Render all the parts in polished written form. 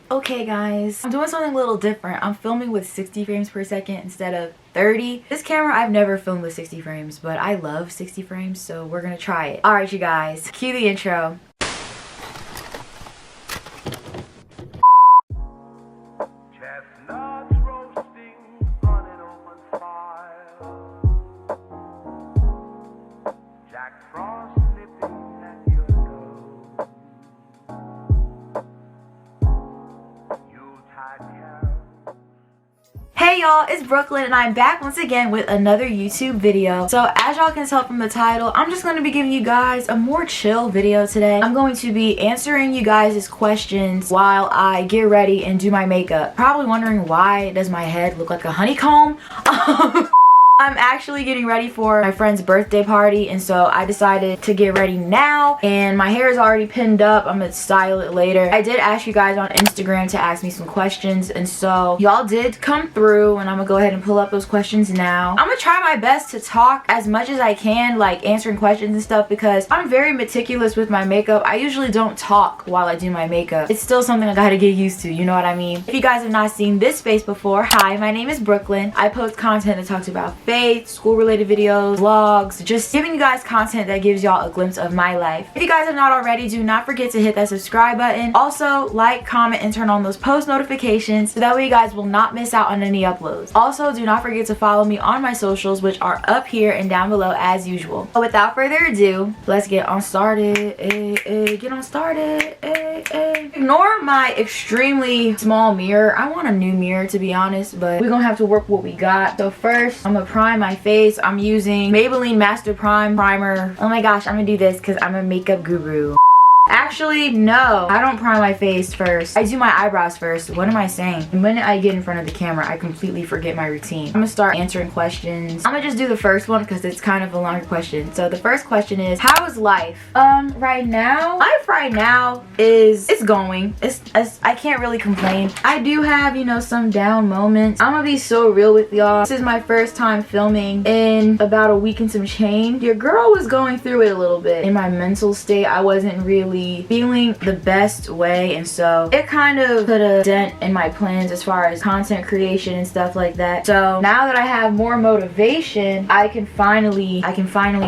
Okay guys, I'm doing something a little different. I'm filming with 60 frames per second instead of 30. This camera, I've never filmed with 60 frames, but I love 60 frames, so we're gonna try it. Alright you guys, cue the intro. Hey y'all, it's Brooklyn and I'm back once again with another YouTube video. So as y'all can tell from the title, I'm just going to be giving you guys a more chill video today. I'm going to be answering you guys' questions while I get ready and do my makeup. Probably wondering why does my head look like a honeycomb? I'm actually getting ready for my friend's birthday party, and so I decided to get ready now, and my hair is already pinned up. I'm gonna style it later. I did ask you guys on Instagram to ask me some questions, and so y'all did come through, and I'm gonna go ahead and pull up those questions now. I'm gonna try my best to talk as much as I can, like answering questions and stuff, because I'm very meticulous with my makeup. I usually don't talk while I do my makeup. It's still something I gotta get used to, you know what I mean? If you guys have not seen this face before, hi, my name is Brooklyn. I post content that talks about faith, school-related videos, vlogs, just giving you guys content that gives y'all a glimpse of my life. If you guys have not already, do not forget to hit that subscribe button. Also, like, comment, and turn on those post notifications so that way you guys will not miss out on any uploads. Also, do not forget to follow me on my socials, which are up here and down below as usual. So without further ado, let's get on started. Get on started. Ignore my extremely small mirror. I want a new mirror, to be honest, but we're gonna have to work what we got. So first, I'm gonna prime my face. I'm using Maybelline Master Prime Primer. Oh my gosh, I'm gonna do this because I'm a makeup guru. Actually, no, I don't prime my face first. I do my eyebrows first. What am I saying? The minute I get in front of the camera, I completely forget my routine. I'm gonna start answering questions. I'm gonna just do the first one because it's kind of a longer question. So the first question is, how is life? Right now, life right now is, it's going. I can't really complain. I do have, you know, some down moments. I'm gonna be so real with y'all. This is my first time filming in about a week and some change. Your girl was going through it a little bit. In my mental state, I wasn't really feeling the best way, and so it kind of put a dent in my plans as far as content creation and stuff like that. So now that I have more motivation, I can finally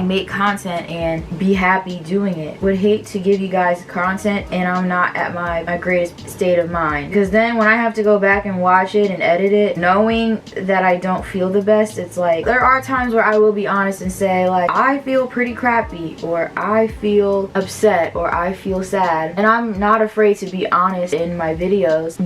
make content and be happy doing it. Would hate to give you guys content and I'm not at my greatest state of mind, because then when I have to go back and watch it and edit it, knowing that I don't feel the best, it's like there are times where I will be honest and say like, I feel pretty crappy, or I feel upset, or I feel sad, and I'm not afraid to be honest in my videos.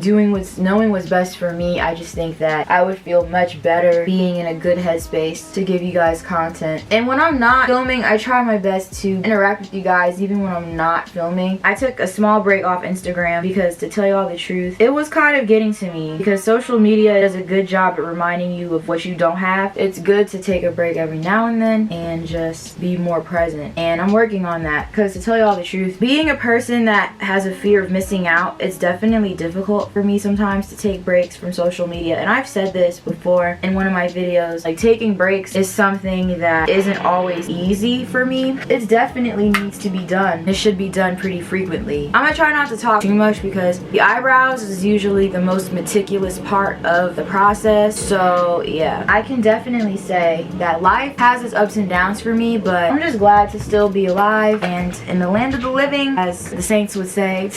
Knowing what's best for me, I just think that I would feel much better being in a good headspace to give you guys content. And when I'm not filming, I try my best to interact with you guys even when I'm not filming. I took a small break off Instagram because, to tell you all the truth, it was kind of getting to me, because social media does a good job at reminding you of what you don't have. It's good to take a break every now and then and just be more present, and I'm working on that, because to tell you all the truth, being a person that has a fear of missing out, it's definitely difficult for me sometimes to take breaks from social media. And I've said this before in one of my videos, like taking breaks is something that isn't always easy for me. It definitely needs to be done. It should be done pretty frequently. I'm gonna try not to talk too much because the eyebrows is usually the most meticulous part of the process. So yeah, I can definitely say that life has its ups and downs for me, but I'm just glad to still be alive and in the land of the living, as the saints would say.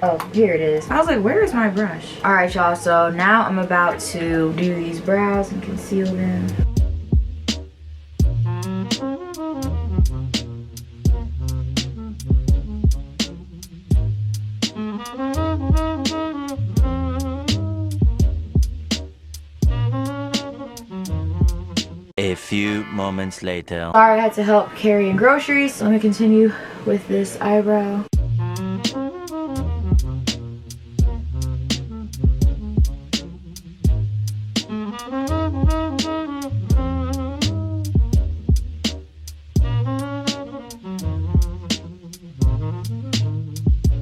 Oh, here it is. I was like, where is my brush? Alright y'all, so now I'm about to do these brows and conceal them. A few moments later. Sorry, I had to help carrying groceries, so let me continue with this eyebrow.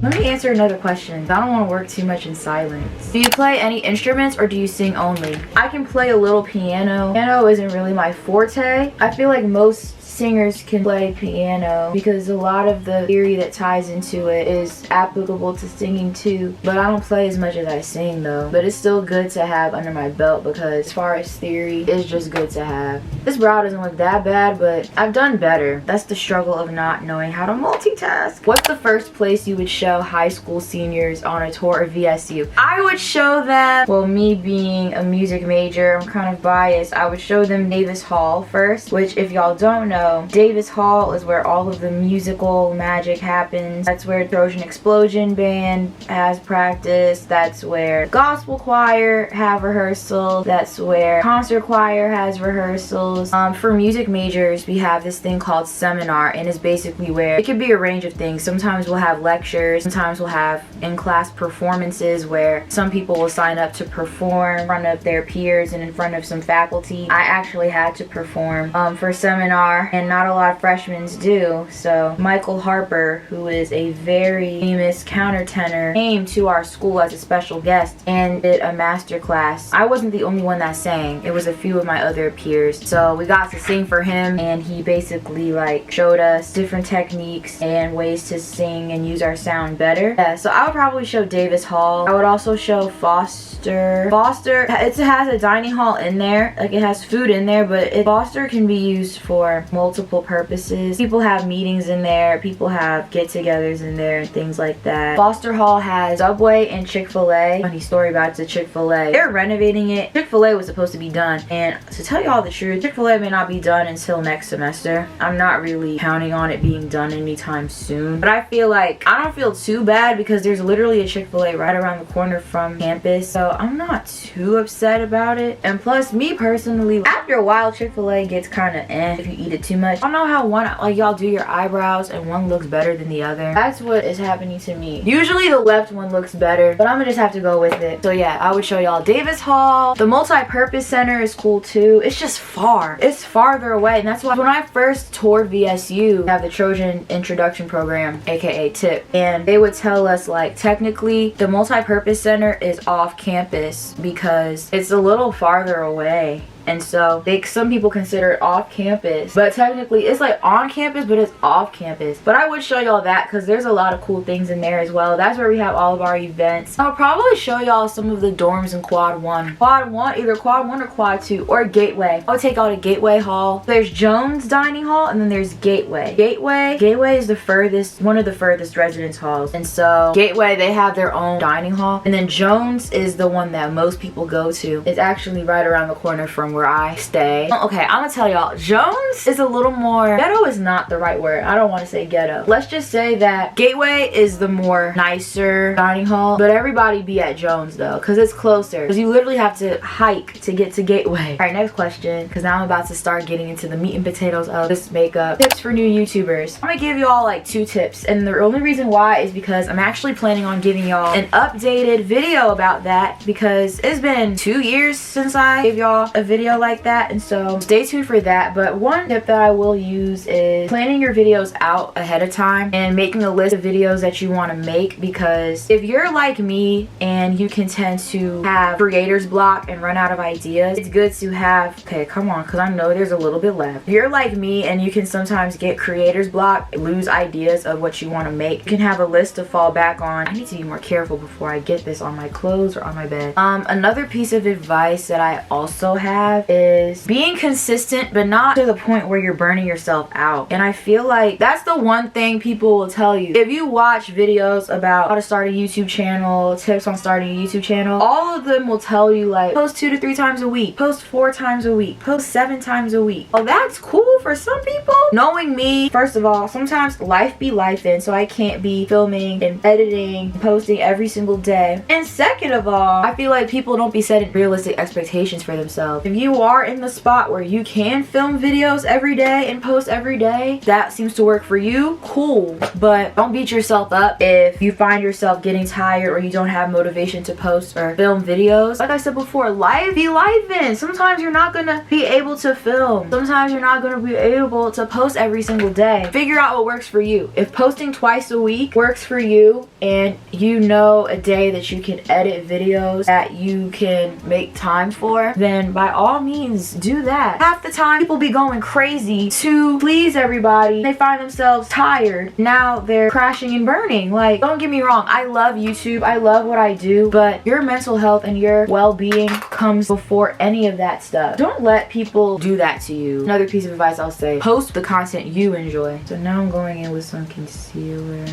Let me answer another question. I don't want to work too much in silence. Do you play any instruments or do you sing only? I can play a little piano. Piano isn't really my forte. I feel like most singers can play piano because a lot of the theory that ties into it is applicable to singing too. But I don't play as much as I sing though. But it's still good to have under my belt because as far as theory, it's just good to have. This brow doesn't look that bad, but I've done better. That's the struggle of not knowing how to multitask. What's the first place you would show high school seniors on a tour of VSU? I would show them, well, me being a music major, I'm kind of biased, I would show them Davis Hall first, which if y'all don't know, Davis Hall is where all of the musical magic happens. That's where Trojan Explosion Band has practice. That's where gospel choir have rehearsals. That's where concert choir has rehearsals. For music majors, we have this thing called seminar, and it's basically where it could be a range of things. Sometimes we'll have lectures, sometimes we'll have in-class performances where some people will sign up to perform in front of their peers and in front of some faculty. I actually had to perform for seminar, and not a lot of freshmen do. So Michael Harper, who is a very famous countertenor, came to our school as a special guest and did a master class. I wasn't the only one that sang. It was a few of my other peers. So we got to sing for him, and he basically like showed us different techniques and ways to sing and use our sound better. Yeah, so I would probably show Davis Hall. I would also show Foster. Foster, it has a dining hall in there. Like it has food in there, but Foster can be used for multiple purposes. People have meetings in there. People have get-togethers in there and things like that. Foster Hall has Subway and Chick-fil-A. Funny story about the Chick-fil-A. They're renovating it. Chick-fil-A was supposed to be done, and to tell y'all the truth, Chick-fil-A may not be done until next semester. I'm not really counting on it being done anytime soon, but I feel like I don't feel too bad because there's literally a Chick-fil-A right around the corner from campus, so I'm not too upset about it. And plus, me personally, after a while, Chick-fil-A gets kind of if you eat it too much. I don't know how one, like y'all do your eyebrows and one looks better than the other. That's what is happening to me. Usually the left one looks better, but I'm gonna just have to go with it. So yeah, I would show y'all Davis Hall. The multi-purpose center is cool too. It's just far. It's farther away, and that's why when I first toured VSU, we have the Trojan Introduction Program, aka TIP, and they would tell us like technically the multi-purpose center is off campus because it's a little farther away. And so some people consider it off campus, but technically it's like on campus, but it's off campus. But I would show y'all that because there's a lot of cool things in there as well. That's where we have all of our events. I'll probably show y'all some of the dorms in Quad 1. Quad 1, either Quad 1 or Quad 2 or Gateway. I would take y'all to Gateway Hall. There's Jones Dining Hall, and then there's Gateway. Gateway is the furthest, one of the furthest residence halls. And so Gateway, they have their own dining hall. And then Jones is the one that most people go to. It's actually right around the corner from where I stay. Okay, I'm gonna tell y'all, Jones is a little more, ghetto is not the right word. I don't want to say ghetto. Let's just say that Gateway is the more nicer dining hall, but everybody be at Jones though, because it's closer. Because you literally have to hike to get to Gateway. All right, next question, because now I'm about to start getting into the meat and potatoes of this makeup. Tips for new YouTubers. I'm gonna give y'all like 2 tips, and the only reason why is because I'm actually planning on giving y'all an updated video about that, because it's been 2 years since I gave y'all a video like that, and so stay tuned for that. But one tip that I will use is planning your videos out ahead of time and making a list of videos that you want to make, because if you're like me and you can tend to have creator's block and run out of ideas, it's good to have, okay, come on, because I know there's a little bit left. If you're like me and you can sometimes get creator's block, lose ideas of what you want to make, you can have a list to fall back on. I need to be more careful before I get this on my clothes or on my bed. Another piece of advice that I also have is being consistent, but not to the point where you're burning yourself out. And I feel like that's the one thing people will tell you. If you watch videos about how to start a YouTube channel, tips on starting a YouTube channel, all of them will tell you like post 2 to 3 times a week, post 4 times a week, post 7 times a week. Well, that's cool for some people. Knowing me, first of all, sometimes life be lifing, so I can't be filming and editing and posting every single day. And second of all, I feel like people don't be setting realistic expectations for themselves. If you are in the spot where you can film videos every day and post every day, that seems to work for you, cool. But don't beat yourself up if you find yourself getting tired or you don't have motivation to post or film videos. Like I said before, life be lifing. Sometimes you're not gonna be able to film. Sometimes you're not gonna be able to post every single day. Figure out what works for you. If posting twice a week works for you and you know a day that you can edit videos that you can make time for, then by all means do that. Half the time people be going crazy to please everybody. They find themselves tired. Now they're crashing and burning. Like, don't get me wrong, I love YouTube, I love what I do, but your mental health and your well-being comes before any of that stuff. Don't let people do that to you. Another piece of advice I'll say, post the content you enjoy. So now I'm going in with some concealer.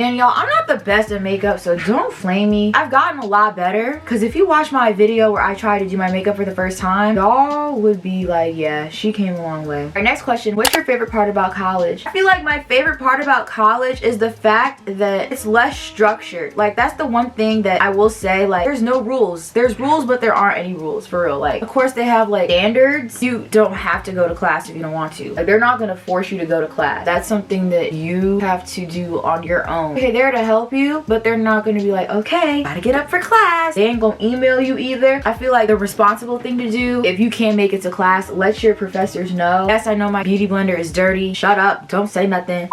And y'all, I'm not the best at makeup, so don't flame me. I've gotten a lot better, because if you watch my video where I try to do my makeup for the first time, y'all would be like, yeah, she came a long way. Our next question, what's your favorite part about college? I feel like my favorite part about college is the fact that it's less structured. Like, that's the one thing that I will say, like, there's no rules. There's rules, but there aren't any rules, for real. Like, of course they have like standards. You don't have to go to class if you don't want to. Like, they're not gonna force you to go to class. That's something that you have to do on your own. Okay, they're to help you, but they're not gonna be like, okay, gotta get up for class. They ain't gonna email you either. I feel like the responsible thing to do, if you can't make it to class, let your professors know. Yes, I know my beauty blender is dirty. Shut up, don't say nothing.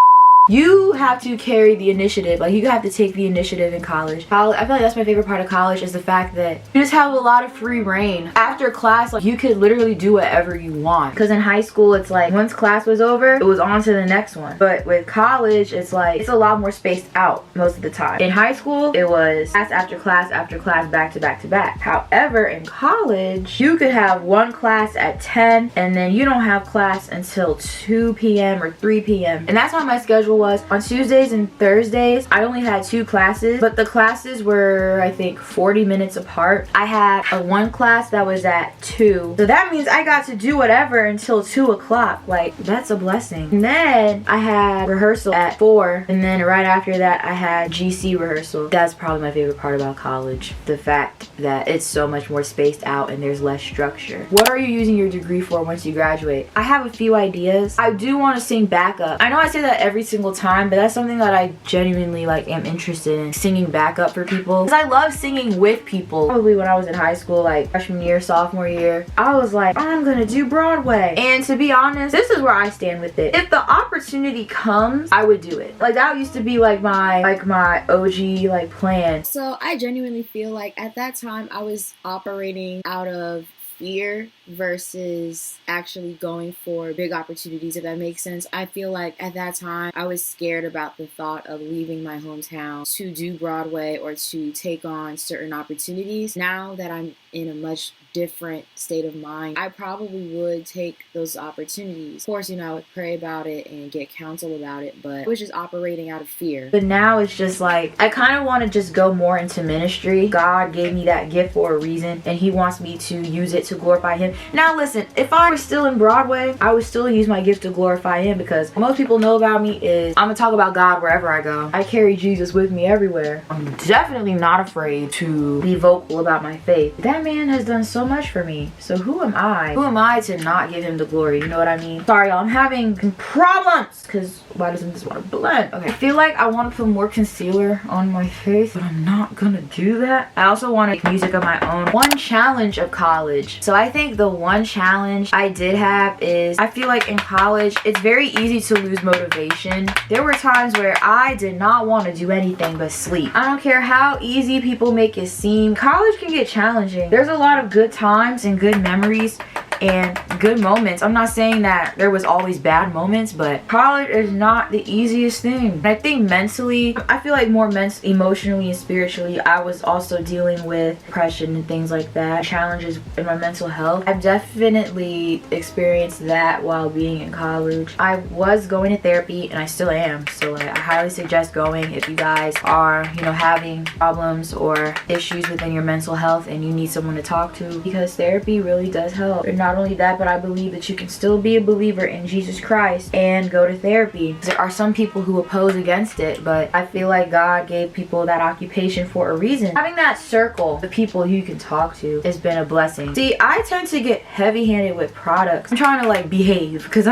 You have to carry the initiative. Like, you have to take the initiative in college. I feel like that's my favorite part of college, is the fact that you just have a lot of free reign. After class, like, you could literally do whatever you want. Because in high school, it's like, once class was over, it was on to the next one. But with college, it's like, it's a lot more spaced out most of the time. In high school, it was class, back to back to back. However, in college, you could have one class at 10, and then you don't have class until 2 p.m. or 3 p.m. And that's how my schedule was. On Tuesdays and Thursdays, I only had 2 classes, but the classes were, I think, 40 minutes apart. I had one class that was at 2, so that means I got to do whatever until 2 o'clock. Like, that's a blessing. And then I had rehearsal at 4, and then right after that I had GC rehearsal. That's probably my favorite part about college, the fact that it's so much more spaced out and there's less structure. What are you using your degree for once you graduate? I have a few ideas. I do want to sing backup. I know I say that every single time, but that's something that I genuinely like am interested in, singing backup for people, because I love singing with people. Probably when I was in high school, like freshman year, sophomore year, I was like, I'm gonna do Broadway. And to be honest, this is where I stand with it. If the opportunity comes, I would do it. Like, that used to be like my OG like plan. So I genuinely feel like at that time I was operating out of fear versus actually going for big opportunities, if that makes sense. I feel like at that time I was scared about the thought of leaving my hometown to do Broadway or to take on certain opportunities. Now that I'm in a much different state of mind, I probably would take those opportunities. Of course, you know, I would pray about it and get counsel about it, but I was just operating out of fear. But now it's just like, I kind of want to just go more into ministry. God gave me that gift for a reason, and he wants me to use it to glorify him. Now listen, if I was still in Broadway, I would still use my gift to glorify him, because what most people know about me is I'm gonna talk about God wherever I go. I carry Jesus with me everywhere. I'm definitely not afraid to be vocal about my faith. That man has done so much for me, so who am I? Who am I to not give him the glory? You know what I mean? Sorry y'all, I'm having problems, because why doesn't this want to blend? Okay, I feel like I want to put more concealer on my face, but I'm not gonna do that. I also want to make music of my own. One challenge of college. So I think the one challenge I did have is, I feel like in college it's very easy to lose motivation. There were times where I did not want to do anything but sleep. I don't care how easy people make it seem, college can get challenging. There's a lot of good times and good memories and good moments. I'm not saying that there was always bad moments, but college is not the easiest thing. And I think mentally, I feel like more emotionally and spiritually, I was also dealing with depression and things like that, challenges in my mental health. I've definitely experienced that while being in college. I was going to therapy, and I still am, so like, I highly suggest going if you guys are, you know, having problems or issues within your mental health and you need someone to talk to, because therapy really does help. You're not Not only that, but I believe that you can still be a believer in Jesus Christ and go to therapy. There are some people who oppose against it, but I feel like God gave people that occupation for a reason. Having that circle of people you can talk to has been a blessing. See, I tend to get heavy-handed with products. I'm trying to like behave because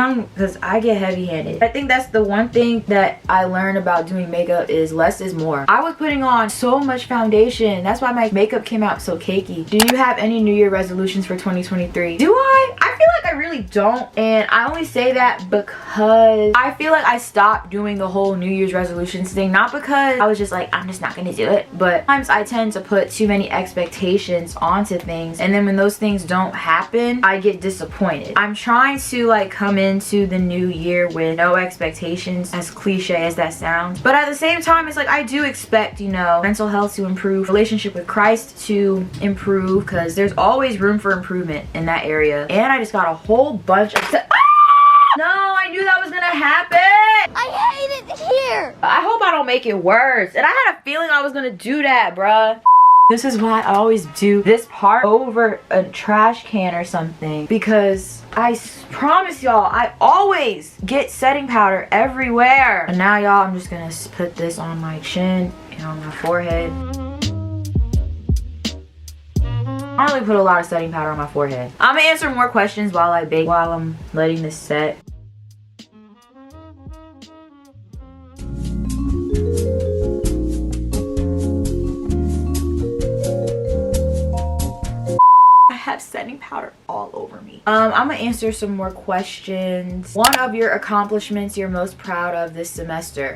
I get heavy-handed. I think that's the one thing that I learned about doing makeup is less is more. I was putting on so much foundation. That's why my makeup came out so cakey. Do you have any New Year resolutions for 2023? Do I? I feel like I really don't, and I only say that because I feel like I stopped doing the whole New Year's resolutions thing, not because I was just like, I'm just not gonna do it, but sometimes I tend to put too many expectations onto things, and then when those things don't happen, I get disappointed. I'm trying to like come into the new year with no expectations, as cliche as that sounds, but at the same time, it's like I do expect, you know, mental health to improve, relationship with Christ to improve, because there's always room for improvement in that area. And I just got a whole bunch of no, I knew that was gonna happen. I hate it here. I hope I don't make it worse. And I had a feeling I was gonna do that, bruh. This is why I always do this part over a trash can or something, because I promise y'all, I always get setting powder everywhere. And now y'all, I'm just gonna put this on my chin and on my forehead. I only put a lot of setting powder on my forehead. I'm gonna answer more questions while I bake, while I'm letting this set. I have setting powder all over me. I'm gonna answer some more questions. One of your accomplishments you're most proud of this semester.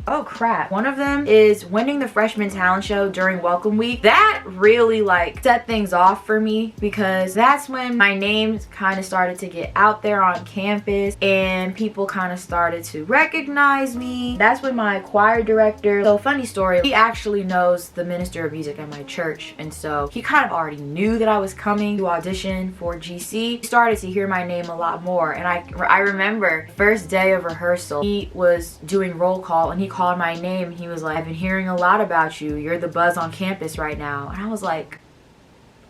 Oh crap. One of them is winning the freshman talent show during welcome week. That really like set things off for me, because that's when my name kind of started to get out there on campus and people kind of started to recognize me. That's when my choir director, so funny story, he actually knows the minister of music at my church, and so he kind of already knew that I was coming to audition for GC. He started to hear my name a lot more, and I remember first day of rehearsal, he was doing roll call and he called my name and he was like, I've been hearing a lot about you. You're the buzz on campus right now. And I was like,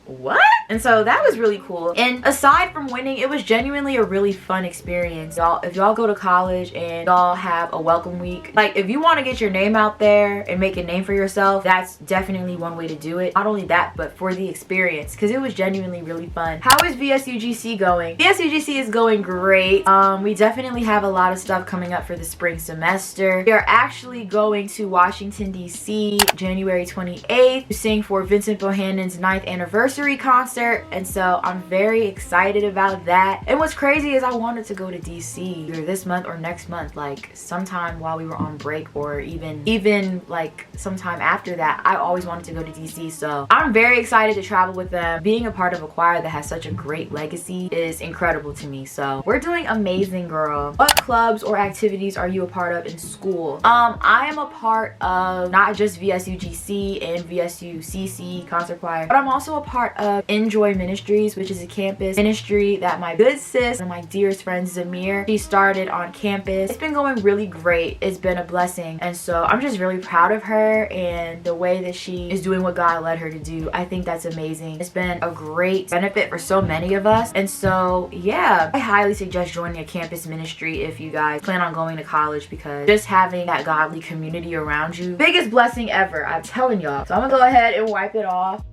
what? And so that was really cool. And aside from winning, it was genuinely a really fun experience. Y'all, if y'all go to college and y'all have a welcome week, like if you want to get your name out there and make a name for yourself, that's definitely one way to do it. Not only that, but for the experience, because it was genuinely really fun. How is VSUGC going? VSUGC is going great. We definitely have a lot of stuff coming up for the spring semester. We are actually going to Washington, D.C. January 28th to sing for Vincent Bohannon's 9th anniversary concert, and so I'm very excited about that. And what's crazy is I wanted to go to DC either this month or next month, like sometime while we were on break, or even like sometime after that. I always wanted to go to DC, so I'm very excited to travel with them. Being a part of a choir that has such a great legacy is incredible to me, so we're doing amazing, girl. What clubs or activities are you a part of in school? I am a part of not just VSUGC and VSUCC concert choir, but I'm also a part of Enjoy Ministries, which is a campus ministry that my good sis and my dearest friend Zamir, she started on campus. It's been going really great. It's been a blessing, and so I'm just really proud of her and the way that she is doing what God led her to do. I think that's amazing. It's been a great benefit for so many of us, and so yeah, I highly suggest joining a campus ministry if you guys plan on going to college, because just having that godly community around you, biggest blessing ever, I'm telling y'all. So I'm gonna go ahead and wipe it off.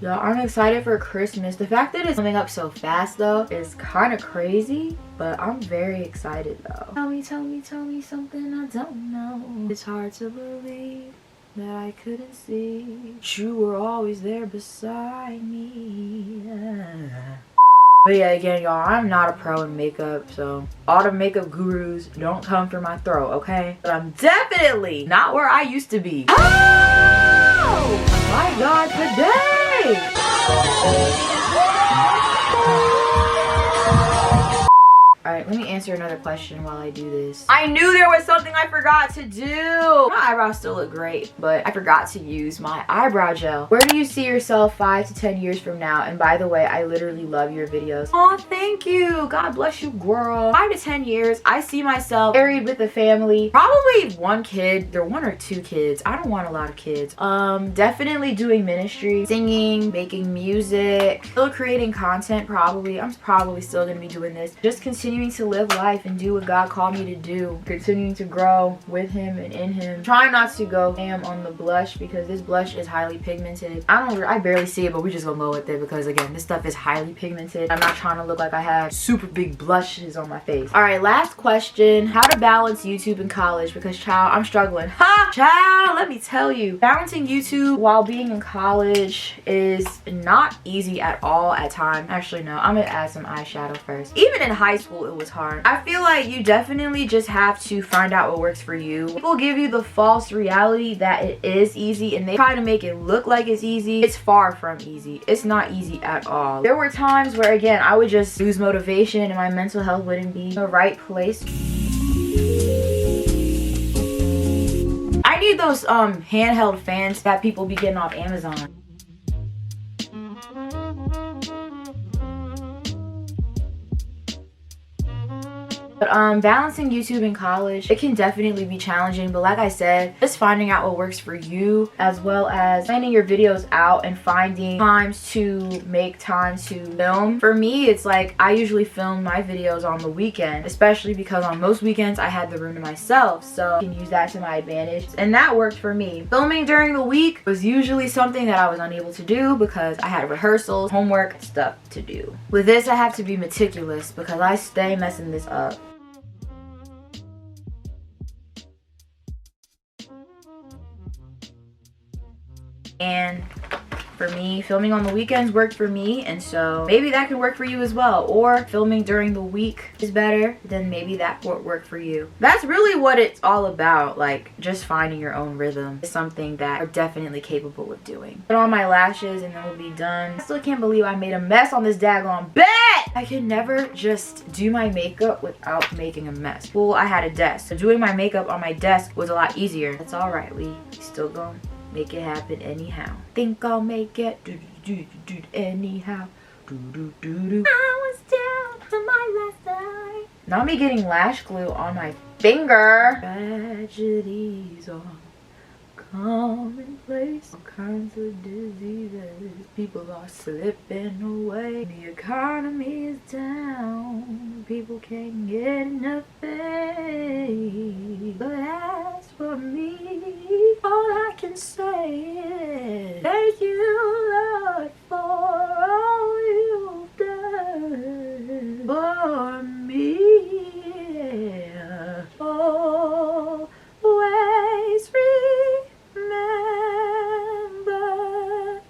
Y'all, I'm excited for Christmas. The fact that it's coming up so fast though is kind of crazy, but I'm very excited though. Tell me something I don't know. It's hard to believe that I couldn't see. You were always there beside me. But yeah, again, y'all, I'm not a pro in makeup, so all the makeup gurus don't come for my throat, okay? But I'm definitely not where I used to be. Oh my God, today! Alright, let me answer another question while I do this. I knew there was something I forgot to do. My eyebrows still look great, but I forgot to use my eyebrow gel. Where do you see yourself 5 to 10 years from now? And by the way, I literally love your videos. Oh, thank you. God bless you, girl. 5 to 10 years, I see myself married with a family. Probably one kid. There are 1 or 2 kids. I don't want a lot of kids. Definitely doing ministry, singing, making music, still creating content probably. I'm probably still gonna be doing this. Just continuing to live life and do what God called me to do. Continuing to grow with him and in him. Trying not to go ham on the blush because this blush is highly pigmented. I barely see it, but we just gonna go with it because again, this stuff is highly pigmented. I'm not trying to look like I have super big blushes on my face. All right, last question. How to balance YouTube in college? Because child, I'm struggling. Ha! Child, let me tell you. Balancing YouTube while being in college is not easy at all at times. Actually, no. I'm gonna add some eyeshadow first. Even in high school, it was hard. I feel like you definitely just have to find out what works for you. People give you the false reality that it is easy and they try to make it look like it's easy. It's far from easy. It's not easy at all. There were times where, again, I would just lose motivation and my mental health wouldn't be in the right place. I need those handheld fans that people be getting off Amazon. But balancing YouTube in college, it can definitely be challenging, but like I said, just finding out what works for you as well as planning your videos out and finding times to make time to film. For me, it's like I usually film my videos on the weekend, especially because on most weekends I had the room to myself, so I can use that to my advantage, and that worked for me. Filming during the week was usually something that I was unable to do because I had rehearsals, homework, stuff to do. With this, I have to be meticulous because I stay messing this up. And for me, filming on the weekends worked for me, and so maybe that can work for you as well. Or filming during the week is better, then maybe that won't work for you. That's really what it's all about, like just finding your own rhythm is something that I'm definitely capable of doing. Put on my lashes and then we'll be done. I still can't believe I made a mess on this daggone bed. I can never just do my makeup without making a mess. Well, I had a desk, so doing my makeup on my desk was a lot easier. That's all right, we still going make it happen anyhow. Think I'll make it anyhow. I was down to my last night. Not me getting lash glue on my finger. Tragedies are commonplace. All kinds of diseases. People are slipping away. The economy is down. People can't get enough pay. But as for me, all I can say is thank you, Lord, for all you've done for me. Always remember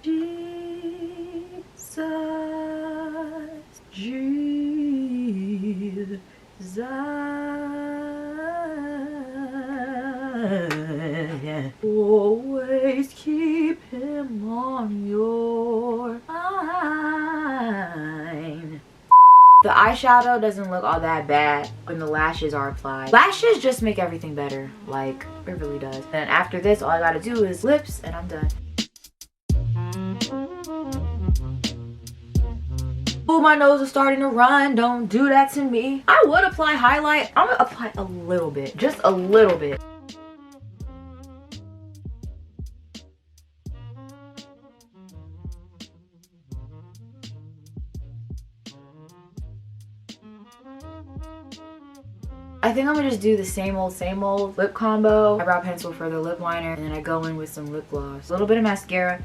Jesus, Jesus. Always keep him on your mind. The eyeshadow doesn't look all that bad when the lashes are applied. Lashes just make everything better, like it really does. And after this, all I gotta do is lips and I'm done. Oh, my nose is starting to run. Don't do that to me. I would apply highlight. I'm gonna apply a little bit, just a little bit. I think I'm gonna just do the same old lip combo. Eyebrow pencil for the lip liner, and then I go in with some lip gloss. A little bit of mascara.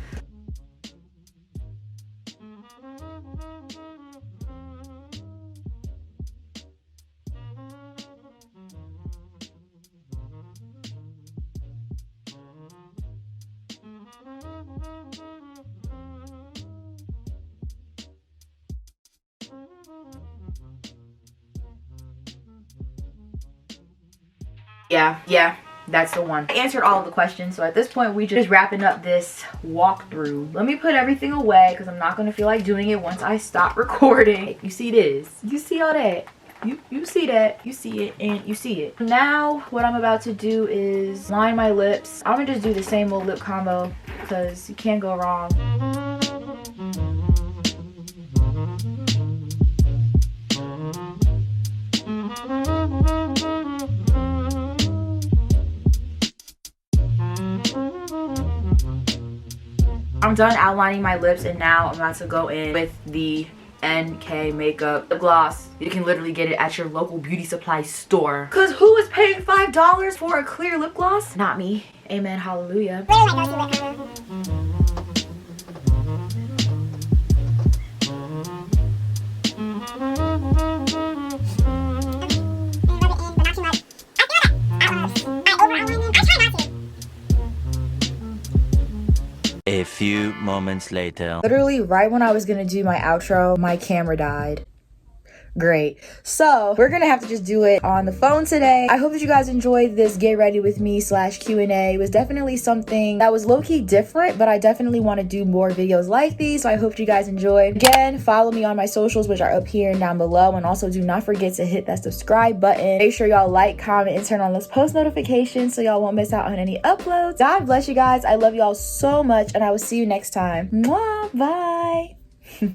Yeah, that's the one. I answered all of the questions, so at this point we just wrapping up this walkthrough. Let me put everything away because I'm not gonna feel like doing it once I stop recording. You see this? You see all that? You see that. You see it and you see it. Now what I'm about to do is line my lips. I'm gonna just do the same old lip combo because you can't go wrong. I'm done outlining my lips and now I'm about to go in with the NK makeup lip gloss. You can literally get it at your local beauty supply store. Cause who is paying $5 for a clear lip gloss? Not me. Amen, hallelujah. A few moments later. Literally right when I was gonna do my outro, my camera died. Great. So we're gonna have to just do it on the phone today. I hope that you guys enjoyed this get ready with me / Q&A. It was definitely something that was low-key different, but I definitely want to do more videos like these, so I hope you guys enjoyed. Again, follow me on my socials, which are up here and down below, and also do not forget to hit that subscribe button. Make sure y'all like, comment, and turn on those post notifications so y'all won't miss out on any uploads. God bless you guys. I love y'all so much, and I will see you next time. Mwah, bye.